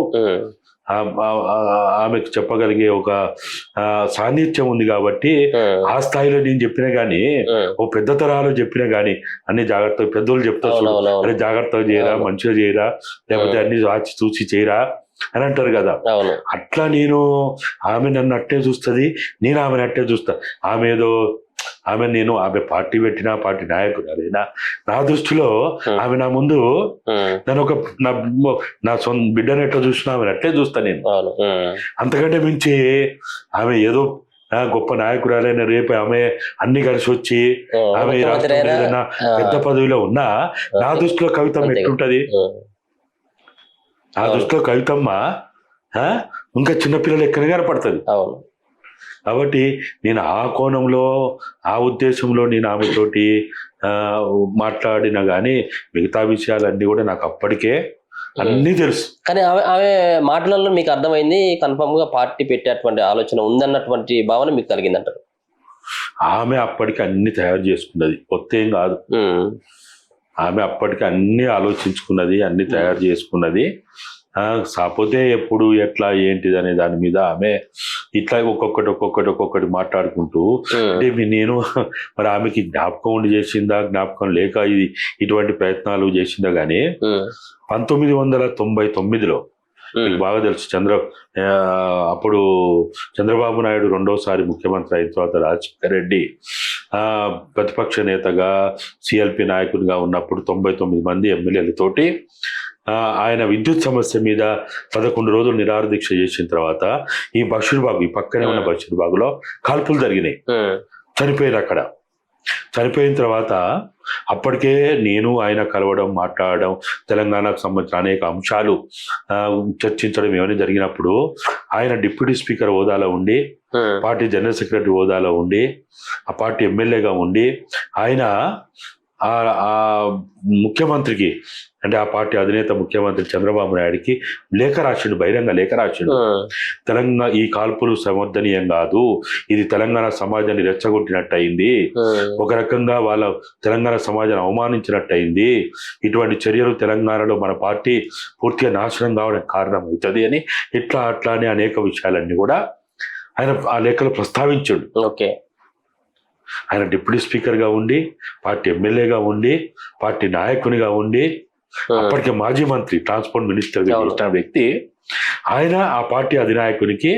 Speaker 2: ఆమెకు చెప్పగలిగే ఒక సాన్నిధ్యం ఉంది. కాబట్టి ఆ స్థాయిలో నేను చెప్పినా గానీ, ఓ పెద్ద తరాలు చెప్పినా గానీ అన్ని జాగ్రత్తగా పెద్దోళ్ళు చెప్తారు, అరే జాగ్రత్తగా చేయరా, మంచిగా చేయరా, లేకపోతే అన్ని ఆచి చూసి చేయరా అని అంటారు కదా. అట్లా నేను ఆమె నన్ను అట్టే చూస్తుంది, నేను ఆమెను అట్టే చూస్తా. ఆమె పార్టీ పెట్టిన పార్టీ నాయకురాలైనా నా దృష్టిలో ఆమె నా ముందు నన్ను ఒక నా సొంత బిడ్డను ఎట్లా చూసినా ఆమెను అట్లే చూస్తా నేను. అంతకంటే మించి ఆమె ఏదో గొప్ప నాయకురాలైన రేపు ఆమె అన్ని కలిసి వచ్చి ఆమె రాష్ట్రంలో ఏదైనా పెద్ద పదవిలో ఉన్నా నా దృష్టిలో కవితమ్మ ఎట్లుంటది? నా దృష్టిలో కవితమ్మ ఇంకా చిన్నపిల్లలు ఎక్కడ కనపడుతుంది. కాబట్టి నేను ఆ కోణంలో ఆ ఉద్దేశంలో నేను ఆమెతోటి మాట్లాడినా కానీ మిగతా విషయాలన్నీ కూడా నాకు అప్పటికే అన్నీ తెలుసు.
Speaker 1: కానీ ఆమె మాటలలో మీకు అర్థమైంది కన్ఫర్మ్ గా పార్టీ పెట్టేటువంటి ఆలోచన ఉందన్నటువంటి భావన మీకు కలిగిందంటారు?
Speaker 2: ఆమె అప్పటికి అన్ని తయారు చేసుకున్నది, కొత్త ఏం కాదు. ఆమె అప్పటికి అన్ని ఆలోచించుకున్నది, అన్ని తయారు చేసుకున్నది. కాకపోతే ఎప్పుడు ఎట్లా ఏంటిది అనే దాని మీద ఆమె ఇట్లా ఒక్కొక్కటి మాట్లాడుకుంటూ, అంటే నేను మరి ఆమెకి జ్ఞాపకం ఉండి చేసిందా, జ్ఞాపకం లేక ఇటువంటి ప్రయత్నాలు చేసిందా కానీ 1999లో మీకు బాగా తెలుసు, అప్పుడు చంద్రబాబు నాయుడు రెండోసారి ముఖ్యమంత్రి అయిన తర్వాత రాజశేఖర రెడ్డి ప్రతిపక్ష నేతగా సిఎల్పి నాయకుడిగా ఉన్నప్పుడు 99 మంది ఎమ్మెల్యేలతోటి ఆయన విద్యుత్ సమస్య మీద 11 రోజులు నిరాహార దీక్ష చేసిన తర్వాత ఈ బషీర్బాగ్, ఈ పక్కనే ఉన్న బషీర్బాగ్లో కాల్పులు జరిగినాయి, చనిపోయారు. అక్కడ చనిపోయిన తర్వాత అప్పటికే నేను ఆయన కలవడం, మాట్లాడడం, తెలంగాణకు సంబంధించిన అనేక అంశాలు చర్చించడం ఏమైనా జరిగినప్పుడు ఆయన డిప్యూటీ స్పీకర్ హోదాలో ఉండి, పార్టీ జనరల్ సెక్రటరీ హోదాలో ఉండి, ఆ పార్టీ ఎమ్మెల్యేగా ఉండి ఆయన ఆ ఆ ముఖ్యమంత్రికి అంటే ఆ పార్టీ అధినేత ముఖ్యమంత్రి చంద్రబాబు నాయుడికి లేఖ రాసిండు, బహిరంగ లేఖ రాసిండు. తెలంగాణ ఈ కాల్పులు సమర్థనీయం కాదు, ఇది తెలంగాణ సమాజాన్ని రెచ్చగొట్టినట్టు అయింది, ఒక రకంగా వాళ్ళ తెలంగాణ సమాజాన్ని అవమానించినట్టు అయింది, ఇటువంటి చర్యలు తెలంగాణలో మన పార్టీ పూర్తిగా నాశనం కావడానికి కారణం అవుతుంది అని ఇట్లా అట్లా అని అనేక విషయాలన్నీ కూడా ఆయన ఆ లేఖలో ప్రస్తావించాడు.
Speaker 1: ఓకే.
Speaker 2: ఆయన డిప్యూటీ స్పీకర్గా ఉండి, పార్టీ ఎమ్మెల్యేగా ఉండి, పార్టీ నాయకునిగా ఉండి, అప్పటికే మాజీ మంత్రి ట్రాన్స్పోర్ట్ మినిస్టర్ చేసిన వ్యక్తి ఆయన ఆ పార్టీ అధినాయకునికి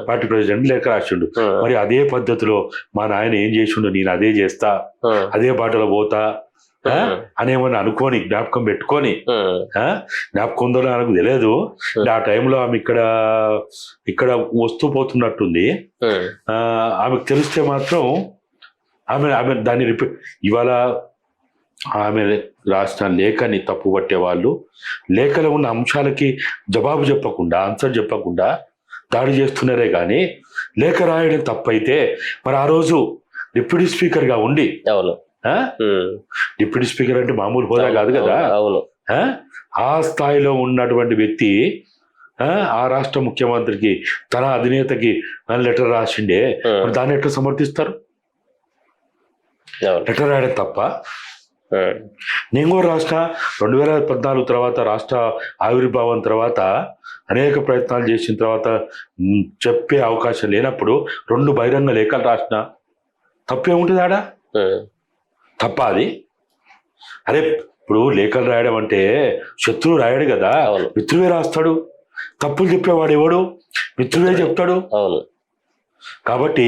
Speaker 2: పార్టీ ప్రెసిడెంట్ లేఖ రాసిండు. మరి అదే పద్ధతిలో మా నాయన ఏం చేసిండు, నేను అదే చేస్తా, అదే బాటలో పోతా అనేమని అనుకోని జ్ఞాపకం పెట్టుకొని, జ్ఞాపకం ఉందో నాకు తెలియదు, ఆ టైంలో ఆమె ఇక్కడ వస్తూ పోతున్నట్టుంది. ఆమెకు తెలిస్తే మాత్రం ఆమె దాన్ని ఇవాళ ఆమె రాసిన లేఖని తప్పు పట్టే వాళ్ళు లేఖలో ఉన్న అంశాలకి జవాబు చెప్పకుండా, ఆన్సర్ చెప్పకుండా దాడి చేస్తున్నారే కానీ లేఖ రాయడం తప్పైతే మరి ఆ రోజు డిప్యూటీ స్పీకర్గా ఉండి, డిప్యూటీ స్పీకర్ అంటే మామూలు హోదా కాదు కదా, ఆ స్థాయిలో ఉన్నటువంటి వ్యక్తి ఆ రాష్ట్ర ముఖ్యమంత్రికి తన అధినేతకి లెటర్ రాసిండే, మరి దాన్ని ఎట్లా సమర్థిస్తారు? లెటర్ రాయడం తప్ప. నేను కూడా 2014 తర్వాత రాష్ట్ర ఆవిర్భావం తర్వాత అనేక ప్రయత్నాలు చేసిన తర్వాత చెప్పే అవకాశం లేనప్పుడు 2 బహిరంగ లేఖలు రాసిన తప్పేముంటుంది ఆడ? తప్ప అది? అరే ఇప్పుడు లేఖలు రాయడం అంటే శత్రువు రాయడు కదా, మిత్రువే రాస్తాడు. తప్పులు చెప్పేవాడు ఎవడు? మిత్రువే చెప్తాడు. కాబట్టి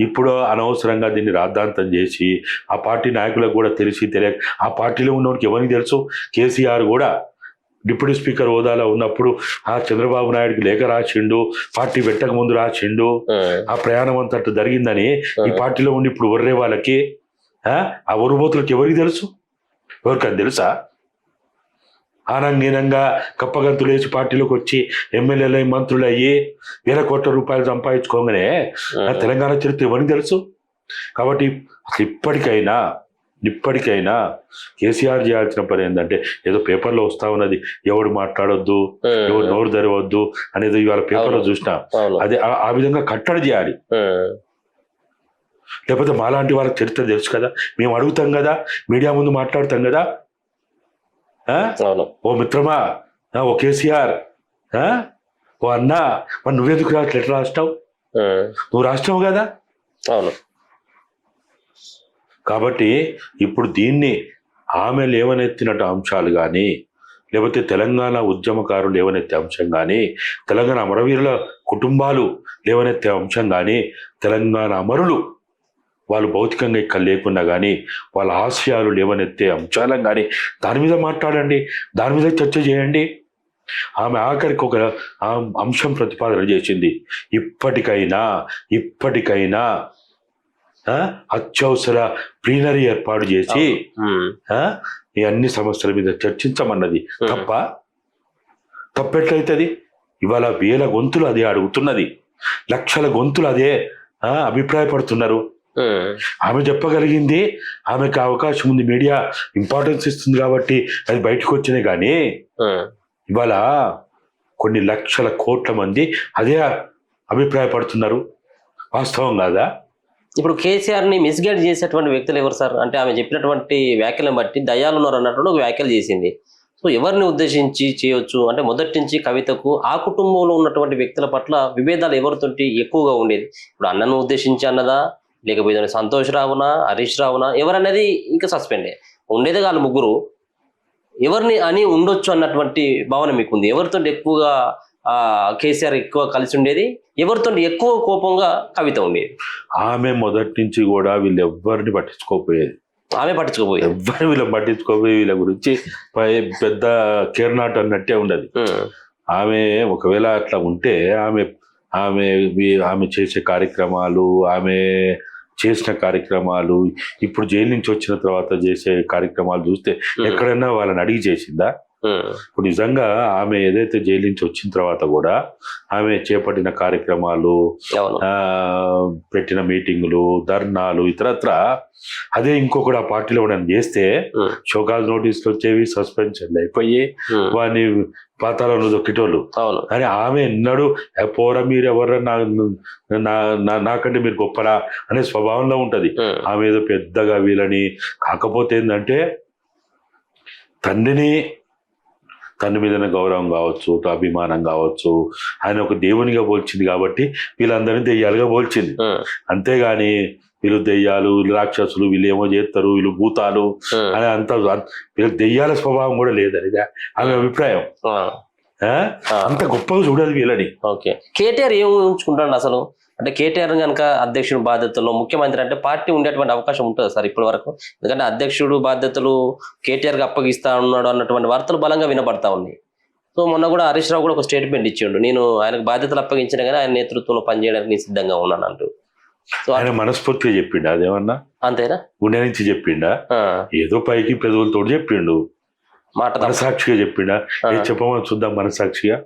Speaker 2: ఇప్పుడు అనవసరంగా దీన్ని రాద్ధాంతం చేసి ఆ పార్టీ నాయకులకు కూడా తెలియక, ఆ పార్టీలో ఉన్నవాడికి ఎవరికి తెలుసు, కేసీఆర్ కూడా డిప్యూటీ స్పీకర్ హోదాలో ఉన్నప్పుడు ఆ చంద్రబాబు నాయుడుకి లేఖ రాసిండు, పార్టీ పెట్టక ముందు రాసిండు, ఆ ప్రయాణం అంతట జరిగిందని ఈ పార్టీలో ఉండి ఇప్పుడు వర్రే వాళ్ళకి, ఆ ఒరుబోతులకు ఎవరికి తెలుసు? ఎవరికని తెలుసా? ఆనందీనంగా కప్పగంతులు వేసి పార్టీలోకి వచ్చి ఎమ్మెల్యేలు మంత్రులు అయ్యి వేల కోట్ల రూపాయలు సంపాదించుకోగానే తెలంగాణ చరిత్ర ఎవరికి తెలుసు? కాబట్టి ఇప్పటికైనా కేసీఆర్ చేయాల్సిన పని ఏంటంటే, ఏదో పేపర్లో వస్తా ఉన్నది ఎవడు మాట్లాడొద్దు, ఎవడు నోరు తెరవద్దు అనేది ఇవాళ పేపర్లో చూసినా, అది ఆ విధంగా కట్టడి చేయాలి. లేకపోతే మాలాంటి వాళ్ళకి చరిత్ర తెలుసు కదా, మేము అడుగుతాం కదా, మీడియా ముందు మాట్లాడతాం కదా, ఓ మిత్రమా, ఓ కేసీఆర్, ఓ అన్నా, మరి నువ్వెందుకు ఎట్లా రాస్తావు? నువ్వు రాస్తావు కదా. కాబట్టి ఇప్పుడు దీన్ని ఆమె లేవనెత్తినట్టు అంశాలు కానీ, లేకపోతే తెలంగాణ ఉద్యమకారులు లేవనెత్తే అంశం కానీ, తెలంగాణ అమరవీరుల కుటుంబాలు లేవనెత్తే అంశం కానీ, తెలంగాణ అమరులు వాళ్ళు భౌతికంగా ఇక్కడ లేకున్నా కానీ వాళ్ళ ఆశయాలు లేవనెత్తే అంశాలను కానీ దాని మీద మాట్లాడండి, దాని మీద చర్చ చేయండి. ఆమె ఆఖరికి ఒక అంశం ప్రతిపాదన చేసింది, ఇప్పటికైనా అత్యవసర ప్లీనరీ ఏర్పాటు చేసి ఈ అన్ని సమస్యల మీద చర్చించమన్నది. తప్పెట్లయితుంది? ఇవాళ వేల గొంతులు అదే అడుగుతున్నది, లక్షల గొంతులు అదే అభిప్రాయపడుతున్నారు. ఆమె చెప్పగలిగింది, ఆమెకు అవకాశం ఉంది, మీడియా ఇంపార్టెన్స్ ఇస్తుంది కాబట్టి అది బయటకు వచ్చినాయి. కానీ ఇవాళ కొన్ని లక్షల కోట్ల మంది అదే అభిప్రాయపడుతున్నారు. వాస్తవం కాదా?
Speaker 1: ఇప్పుడు కేసీఆర్ని మిస్గైడ్ చేసేటువంటి వ్యక్తులు ఎవరు సార్? అంటే ఆమె చెప్పినటువంటి వ్యాఖ్యలను బట్టి దయ్యాలు ఉన్నారు అన్నటువంటి ఒక వ్యాఖ్యలు చేసింది. సో ఎవరిని ఉద్దేశించి చేయొచ్చు అంటే, మొదటి నుంచి కవితకు ఆ కుటుంబంలో ఉన్నటువంటి వ్యక్తుల పట్ల విభేదాలు ఎవరితోటి ఎక్కువగా ఉండేది? ఇప్పుడు అన్నను ఉద్దేశించి అన్నదా, లేకపోతే సంతోష్ రావునా, హరీష్ రావునా, ఎవరన్నది ఇంకా సస్పెండే ఉండేది. వాళ్ళు ముగ్గురు ఎవరిని అని ఉండొచ్చు అన్నటువంటి భావన మీకుంది? ఎవరితో ఎక్కువగా కేసీఆర్ ఎక్కువ కలిసి ఉండేది, ఎవరితో ఎక్కువ కోపంగా కవిత ఉండేది?
Speaker 2: ఆమె మొదటి నుంచి కూడా వీళ్ళు ఎవరిని పట్టించుకోకపోయేది. ఎవరు వీళ్ళని పట్టించుకోపోయి వీళ్ళ గురించి పెద్ద కేర్ నాట్ అన్నట్టే ఉండదు. ఆమె ఒకవేళ అట్లా ఉంటే ఆమె చేసే కార్యక్రమాలు, ఆమె చేసిన కార్యక్రమాలు, ఇప్పుడు జైలు నుంచి వచ్చిన తర్వాత చేసే కార్యక్రమాలు చూస్తే ఎక్కడైనా వాళ్ళని అడిగి చేసిందా? ఇప్పుడు నిజంగా ఆమె ఏదైతే జైలు నుంచి వచ్చిన తర్వాత కూడా ఆమె చేపట్టిన కార్యక్రమాలు,
Speaker 1: అవును.
Speaker 2: పెట్టిన మీటింగులు, ధర్నాలు, ఇతరత్ర అదే ఇంకొకటి ఆ పార్టీలో కూడా చేస్తే షోకాజ్ నోటీసులు వచ్చేవి, సస్పెన్షన్లు అయిపోయి వాడిని పాతాలను దొక్కేటోళ్ళు.
Speaker 1: అవును.
Speaker 2: కానీ ఆమె ఎన్నడూ పోరా మీరు ఎవరన్నా నాకంటే మీరు గొప్పరా అనే స్వభావంలో ఉంటది. ఆమె ఏదో పెద్దగా వీళ్ళని, కాకపోతే ఏంటంటే తండ్రి మీద గౌరవం కావచ్చు, అభిమానం కావచ్చు, ఆయన ఒక దేవునిగా పోల్చింది కాబట్టి వీళ్ళందరినీ దెయ్యాలుగా పోల్చింది. అంతేగాని వీళ్ళు దెయ్యాలు, వీళ్ళు రాక్షసులు, వీళ్ళు ఏమో చేస్తారు, వీళ్ళు భూతాలు అని అంత వీళ్ళకి దెయ్యాల స్వభావం కూడా లేదని ఆమె అభిప్రాయం. అంత గొప్పగా చూడాలి వీళ్ళని.
Speaker 1: ఓకే, కేటీఆర్ ఏం ఊహించుకుంటాడు అసలు? అంటే కేటీఆర్ కనుక అధ్యక్షుడు బాధ్యతల్లో ముఖ్యమంత్రి అంటే పార్టీ ఉండేటువంటి అవకాశం ఉంటుంది సార్ ఇప్పటి వరకు? ఎందుకంటే అధ్యక్షుడు బాధ్యతలు కేటీఆర్కి అప్పగిస్తా ఉన్నాడు అన్నటువంటి వార్తలు బలంగా వినబడతా ఉన్నాయి. సో మొన్న కూడా హరీష్ రావు కూడా ఒక స్టేట్మెంట్ ఇచ్చిండు, నేను ఆయనకు బాధ్యతలు అప్పగించినా కానీ ఆయన నేతృత్వంలో పనిచేయడానికి నేను సిద్ధంగా ఉన్నాను అంటూ. సో
Speaker 2: ఆయన మనస్ఫూర్తిగా చెప్పిండు అదేమన్నా?
Speaker 1: అంతేనా?
Speaker 2: గుండె నుంచి చెప్పిండా? ఏదో పైకి పెదవులతో చెప్పిండు,
Speaker 1: మాట
Speaker 2: మనసాక్షిగా చెప్పిండా? చెప్పమని చూద్దాం మనసాక్షిగా.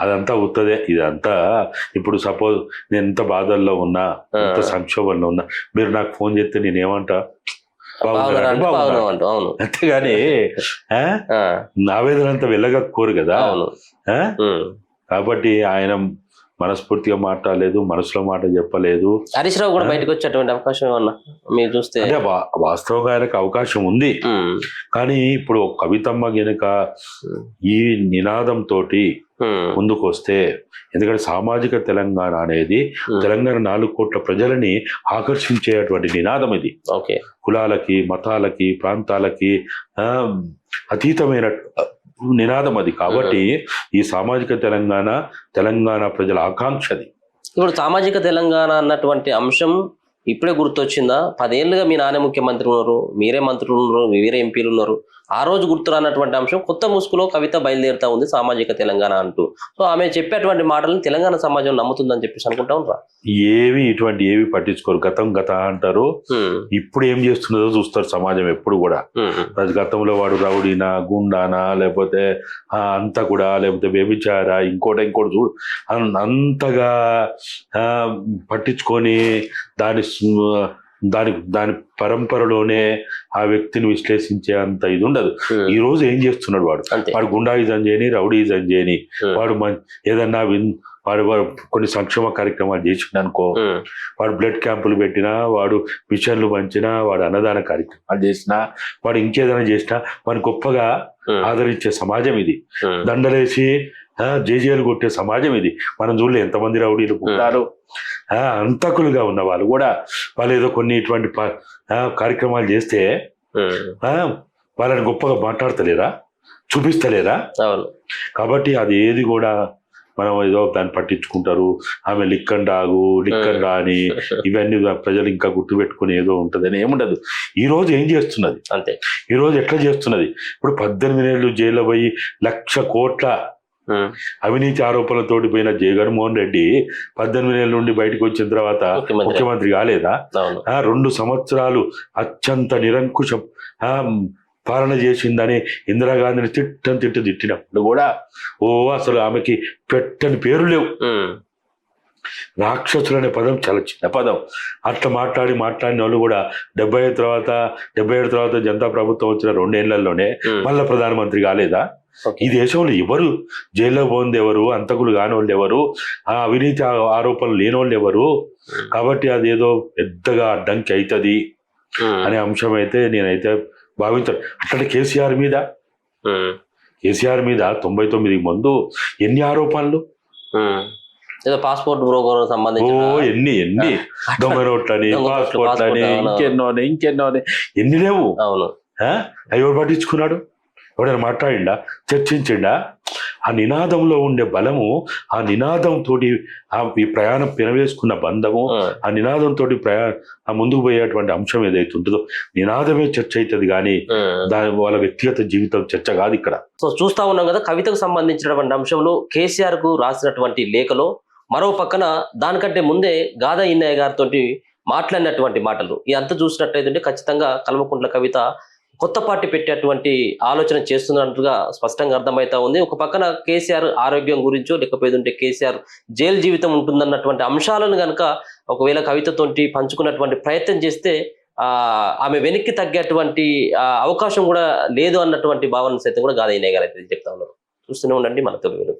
Speaker 2: అదంతా ఉత్తదే. ఇదంతా ఇప్పుడు సపోజ్ నేను ఎంత బాధల్లో ఉన్నా, ఎంత సంక్షోభంలో ఉన్నా, మీరు నాకు ఫోన్ చేస్తే నేను ఏమంటా? అంతేగాని ఆవేదన అంతా వెళ్ళగక్కోరు కదా. కాబట్టి ఆయన మనస్ఫూర్తిగా మాట్లాడలేదు, మనసులో మాట చెప్పలేదు.
Speaker 1: హరీష్ రావు కూడా బయటకు వచ్చేటువంటి అవకాశం ఏమన్నా మీరు చూస్తే?
Speaker 2: అంటే వాస్తవంగా ఆయనకు అవకాశం ఉంది, కానీ ఇప్పుడు కవితమ్మ గనుక ఈ నినాదంతో ముందుకు వస్తే, ఎందుకంటే సామాజిక తెలంగాణ అనేది తెలంగాణ 4 కోట్ల ప్రజలని ఆకర్షించేటువంటి నినాదం ఇది. కులాలకి, మతాలకి, ప్రాంతాలకి అతీతమైన నినాదం అది. కాబట్టి ఈ సామాజిక తెలంగాణ ప్రజల ఆకాంక్షది.
Speaker 1: ఇప్పుడు సామాజిక తెలంగాణ అన్నటువంటి అంశం ఇప్పుడే గుర్తొచ్చిందా? 10 ఏళ్ళుగా మీ నాన్న ముఖ్యమంత్రి ఉన్నారు, మీరే మంత్రులు ఉన్నారు, మీరే ఎంపీలు ఉన్నారు, ఆ రోజు గుర్తురానటువంటి అంశం కొత్త ముసుగులో కవిత బయలుదేరుతా ఉంది సామాజిక తెలంగాణ అంటూ. సో ఆమె చెప్పేటువంటి మాటలను తెలంగాణ సమాజం నమ్ముతుందని చెప్పేసి అనుకుంటా ఉంటారా?
Speaker 2: ఏవి పట్టించుకోరు. గతం అంటారు, ఇప్పుడు ఏం చేస్తున్నదో చూస్తారు సమాజం ఎప్పుడు కూడా. గతంలో వాడు రౌడీనా, గుండానా, లేకపోతే అంతా కూడా, లేకపోతే వ్యభిచార, ఇంకోటి చూడు అంతగా పట్టించుకొని దాని పరంపరలోనే ఆ వ్యక్తిని విశ్లేషించే అంత ఇది ఉండదు. ఈ రోజు ఏం చేస్తున్నాడు వాడు గుండాయిజం చేయని, రౌడీజం చేయని, వాడు ఏదన్నా వాడు కొన్ని సంక్షేమ కార్యక్రమాలు చేసిండు అనుకో, వాడు బ్లడ్ క్యాంపులు పెట్టినా, వాడు మిషన్లు పంచినా, వాడు అన్నదాన కార్యక్రమాలు చేసినా, వాడు ఇంకేదైనా చేసినా వాడిని గొప్పగా ఆదరించే సమాజం ఇది. దండలేసి జేజేలు కొట్టే సమాజం ఇది. మనం చూడలే ఎంతమంది రౌడీలు ఉంటారు. అంతకులుగా ఉన్న వాళ్ళు కూడా వాళ్ళు ఏదో కొన్ని ఇటువంటి కార్యక్రమాలు చేస్తే వాళ్ళని గొప్పగా మాట్లాడతలేరా, చూపిస్తలేరా? కాబట్టి అది ఏది కూడా మనం ఏదో దాన్ని పట్టించుకుంటారు. ఆమె లిక్కన్ రాని ఇవన్నీ ప్రజలు ఇంకా గుర్తుపెట్టుకుని ఏదో ఉంటుందని ఏముండదు. ఈ రోజు ఏం చేస్తున్నది
Speaker 1: అంతే.
Speaker 2: ఈ రోజు ఎట్లా చేస్తున్నది? ఇప్పుడు 18 ఏళ్ళు జైల్లో పోయి 1,00,000 కోట్ల అవినీతి ఆరోపణలతోటి పోయిన జగన్మోహన్ రెడ్డి 18 ఏళ్ళ నుండి బయటకు వచ్చిన తర్వాత ముఖ్యమంత్రి కాలేదా? 2 సంవత్సరాలు అత్యంత నిరంకుశ పాలన చేసిందని ఇందిరాగాంధీని తిట్టినప్పుడు కూడా అసలు ఆమెకి పెట్టని పేరు లేవు. రాక్షసులు అనే పదం చాలా చిన్న పదం. అట్లా మాట్లాడిన వాళ్ళు కూడా 77 తర్వాత జనతా ప్రభుత్వం వచ్చిన 2 ఏళ్లలోనే మళ్ళా ప్రధానమంత్రి కాలేదా? ఈ దేశంలో ఎవరు జైల్లో పోయింది ఎవరు? అంతకులు కాని వాళ్ళు ఎవరు? ఆ అవినీతి ఆరోపణలు లేని వాళ్ళు ఎవరు? కాబట్టి అదేదో పెద్దగా అడ్డంకి అవుతుంది అనే అంశం అయితే నేనైతే భావించాను. అట్లా కేసీఆర్ మీద 99 ముందు ఎన్ని ఆరోపణలు,
Speaker 1: పాస్పోర్ట్ బ్రోకర్ సంబంధించి
Speaker 2: ఎన్ని దొంగ నోట్లని, పాస్పోర్ట్లని, ఇంకెన్నో ఎన్ని లేవు. ఎవరు పట్టించుకున్నాడు? ఎవడైనా మాట్లాడిండా, చర్చించిండా? ఆ నినాదంలో ఉండే బలము, ఆ నినాదంతో ఈ ప్రయాణం పెనవేసుకున్న బంధము, ఆ నినాదంతో ముందుకు పోయేటువంటి అంశం ఏదైతే ఉంటుందో నినాదమే చర్చ అవుతుంది, కానీ వాళ్ళ వ్యక్తిగత జీవితం చర్చ కాదు ఇక్కడ.
Speaker 1: సో చూస్తా ఉన్నాం కదా, కవితకు సంబంధించినటువంటి అంశంలో కేసీఆర్ కు రాసినటువంటి లేఖలో మరో పక్కన దానికంటే ముందే గాదా ఇన్నయ్య గారితో మాట్లాడినటువంటి మాటలు ఇదంతా చూసినట్టయితే ఖచ్చితంగా కల్వకుంట్ల కవిత కొత్త పార్టీ పెట్టేటువంటి ఆలోచన చేస్తున్నట్టుగా స్పష్టంగా అర్థమవుతా ఉంది. ఒక పక్కన కేసీఆర్ ఆరోగ్యం గురించో లేకపోతే కేసీఆర్ జైలు జీవితం ఉంటుందన్నటువంటి అంశాలను కనుక ఒకవేళ కవితతోటి పంచుకున్నటువంటి ప్రయత్నం చేస్తే ఆమె వెనక్కి తగ్గేటువంటి అవకాశం కూడా లేదు అన్నటువంటి భావన సైతం కూడా గాదైనా గారు అయితే చెప్తా ఉన్నారు. చూస్తూనే ఉండండి మన తెలుగు.